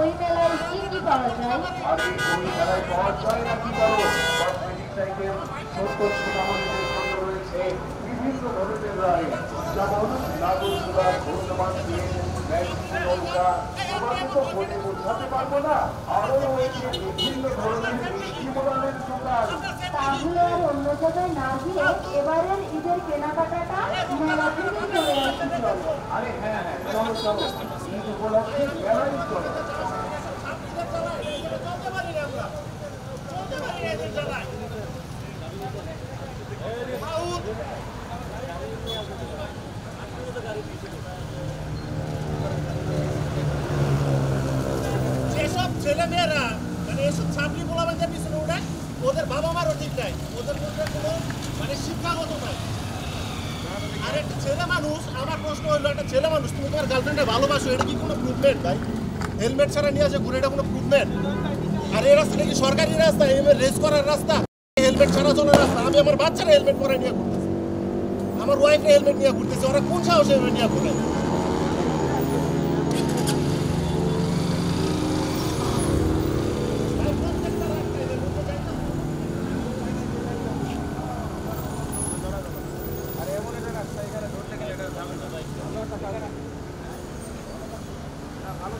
ওই মেলায় কি কি পাওয়া যায়? আরে ওই মেলায় পাওয়া যায় না কি বলো, কসমেটিক্স আইটেম, ছোট্ট সোনামণিদের জন্য রয়েছে বিভিন্ন ধরনের রাইড, যেমন নাগরদোলা, ঘূর্ণমান ট্রেন, ম্যাজিক নৌকা। তোমাকে তো বলে বোঝাতে পারবো না। আরো রয়েছে বিভিন্ন ধরনের মিষ্টি মোড়ানের দোকান। তাহলে আর অন্য জায়গায় না গিয়ে এবারের ঈদের কেনাকাটাটা মেলা থেকে চলে আসি চলো। আরে হ্যাঁ হ্যাঁ, চলো চলো, ঈদ উপলক্ষে মেলায় চলো। যেসব ছেলেমেয়েরা মানে এসব ছাত্রী পোলাবানদের পিছনে ওঠে, ওদের বাবা মারও ঠিক নাই, ওদের মধ্যে কোনো মানে শিক্ষাগত নাই। আর একটা ছেলে মানুষ, আমার প্রশ্ন হলো, একটা ছেলে মানুষ তুমি তোমার গার্লফ্রেন্ডে ভালোবাসো, এটা কি কোনো প্রুভমেন্ট ভাই? হেলমেট ছাড়া নিয়ে আসে ঘুরে, এটা কোনো প্রুভমেন্ট? আর এই রাস্তাটা কি সরকারি রাস্তা, রেস করার রাস্তা? হেলমেট ছাড়া চলার রাস্তা? আমি আমার বাচ্চারা হেলমেট পরে নিয়ে ঘুরতেছি, আমার ওয়াইফে হেলমেট নিয়ে ঘুরতেছি, ওরা কোন সাহসে হেলমেট নিয়ে ঘুরে? ভালো